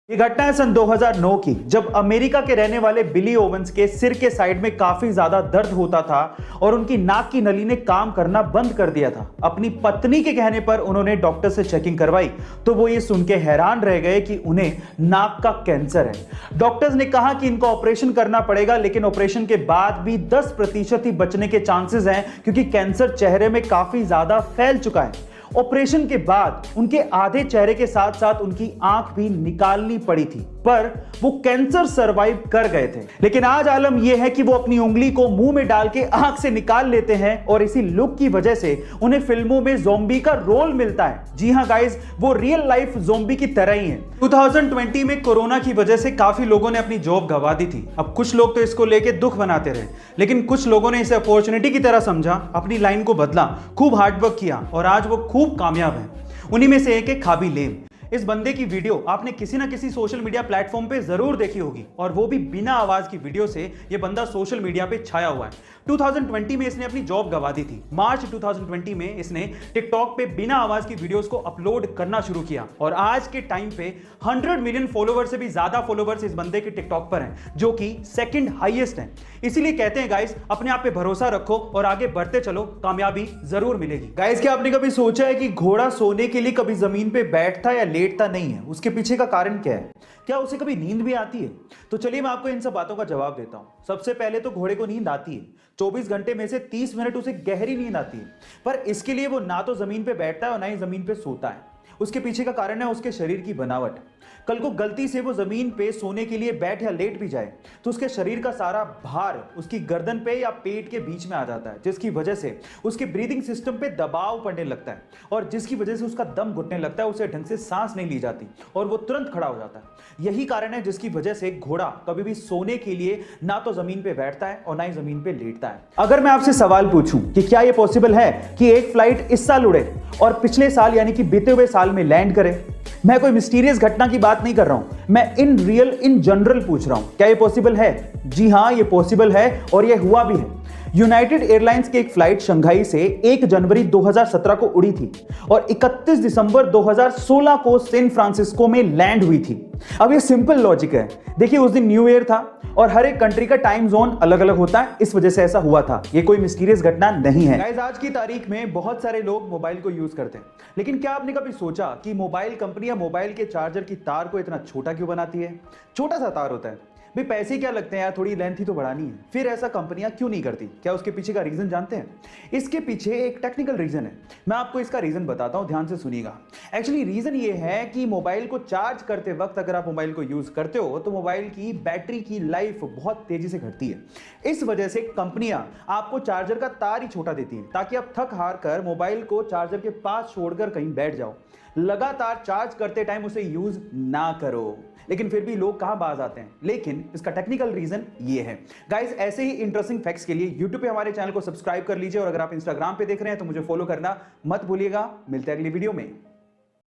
ये घटना है सन 2009 की, जब अमेरिका के रहने वाले बिली ओवेंस के सिर के साइड में काफी ज्यादा दर्द होता था और उनकी नाक की नली ने काम करना बंद कर दिया था। अपनी पत्नी के कहने पर उन्होंने डॉक्टर से चेकिंग करवाई तो वो ये सुन के हैरान रह गए कि उन्हें नाक का कैंसर है। डॉक्टर्स ने कहा कि इनको ऑपरेशन करना पड़ेगा, लेकिन ऑपरेशन के बाद भी 10% ही बचने के चांसेस हैं क्योंकि कैंसर चेहरे में काफी ज्यादा फैल चुका है। ऑपरेशन के बाद उनके आधे चेहरे के साथ साथ उनकी आंख भी निकालनी पड़ी थी, पर वो कैंसर सरवाइव कर गए थे। लेकिन आज आलम यह है कि वो अपनी उंगली को मुंह में डाल के आंख से निकाल लेते हैं और इसी लुक की वजह से उन्हें फिल्मों में ज़ॉम्बी का रोल मिलता है। जी हां गाइस, वो रियल लाइफ ज़ॉम्बी की तरह ही है। 2020 में कोरोना की वजह से काफी लोगों ने अपनी जॉब गंवा दी थी। अब कुछ लोग तो इसको लेके दुख बनाते रहे, लेकिन कुछ लोगों ने इसे अपॉर्चुनिटी की तरह समझा, अपनी लाइन को बदला, खूब हार्डवर्क किया और आज वो खूब कामयाब है। उन्हीं में से एक है खाबी लेम। इस बंदे की वीडियो आपने किसी ना किसी सोशल मीडिया प्लेटफॉर्म पे जरूर देखी होगी, और वो भी बिना आवाज की वीडियो से ये बंदा सोशल मीडिया पे छाया हुआ है। 2020 में इसने अपनी जॉब गंवा दी थी। मार्च 2020 में इसने टिकटॉक पे बिना आवाज की वीडियोस को अपलोड करना शुरू किया और आज के टाइम पे 100 मिलियन फॉलोवर्स से भी ज्यादा फॉलोवर्स इस बंदे के टिकटॉक पर हैं, जो कि सेकंड हाईएस्ट हैं। इसीलिए कहते हैं गाइस, अपने आप पे भरोसा रखो और आगे बढ़ते चलो, कामयाबी जरूर मिलेगी। गाइस, क्या आपने कभी सोचा है कि घोड़ा सोने के लिए कभी जमीन पे बैठता या लेटता नहीं है? उसके पीछे का कारण क्या है? क्या उसे कभी नींद भी आती है? तो चलिए मैं आपको इन सब बातों का जवाब देता हूं। सबसे पहले तो घोड़े को नींद आती है। 24 घंटे में से 30 मिनट उसे गहरी नींद आती है, पर इसके लिए वो ना तो जमीन पे बैठता है और ना ही जमीन पे सोता है। उसके पीछे का कारण है उसके शरीर की बनावट। कल को गलती से वो जमीन पे सोने के लिए बैठ या लेट भी जाए तो उसके शरीर का सारा भार उसकी गर्दन पे या पेट के बीच में आ जाता है, जिसकी वजह से उसके ब्रीदिंग सिस्टम पे दबाव पड़ने लगता है और जिसकी वजह से उसका दम घुटने लगता है, उसे ढंग से सांस नहीं ली जाती और वो तुरंत खड़ा हो जाता है। यही कारण है जिसकी वजह से घोड़ा कभी भी सोने के लिए ना तो जमीन पे बैठता है और ना ही जमीन पे लेटता है। अगर मैं आपसे सवाल पूछूं कि क्या यह पॉसिबल है कि एक फ्लाइट इस साल उड़े और पिछले साल यानी कि बीते हुए साल में लैंड करे? मैं कोई मिस्टीरियस घटना की बात नहीं कर रहा हूं, मैं इन जनरल पूछ रहा हूं, क्या ये पॉसिबल है? जी हां, ये पॉसिबल है और ये हुआ भी है। यूनाइटेड एयरलाइंस की एक फ्लाइट शंघाई से 1 जनवरी 2017 को उड़ी थी और 31 दिसंबर 2016 को सैन फ्रांसिस्को में लैंड हुई थी। अब ये सिंपल लॉजिक है। देखिए, उस दिन न्यू ईयर था और हर एक कंट्री का टाइम जोन अलग अलग होता है, इस वजह से ऐसा हुआ था। ये कोई मिस्टीरियस घटना नहीं है। गाइस, आज की तारीख में बहुत सारे लोग मोबाइल को यूज करते हैं, लेकिन क्या आपने कभी सोचा कि मोबाइल कंपनी या मोबाइल के चार्जर की तार को इतना छोटा क्यों बनाती है? छोटा सा तार होता है भाई, पैसे क्या लगते हैं यार, थोड़ी लेंथ ही तो बढ़ानी है। फिर ऐसा कंपनियां क्यों नहीं करती? क्या उसके पीछे का रीजन जानते हैं? इसके पीछे एक टेक्निकल रीजन है। मैं आपको इसका रीजन बताता हूं, ध्यान से सुनिएगा। एक्चुअली रीजन ये है कि मोबाइल को चार्ज करते वक्त अगर आप मोबाइल को यूज करते हो तो मोबाइल की बैटरी की लाइफ बहुत तेजी से घटती है। इस वजह से कंपनियां आपको चार्जर का तार ही छोटा देती हैं ताकि आप थक हार कर मोबाइल को चार्जर के पास छोड़कर कहीं बैठ जाओ, लगातार चार्ज करते टाइम उसे यूज ना करो। लेकिन फिर भी लोग कहां बाज आते हैं। लेकिन इसका टेक्निकल रीजन ये है। गाइस, ऐसे ही इंटरेस्टिंग फैक्ट्स के लिए YouTube पे हमारे चैनल को सब्सक्राइब कर लीजिए और अगर आप Instagram पे देख रहे हैं तो मुझे फॉलो करना मत भूलिएगा। मिलते हैं अगली वीडियो में।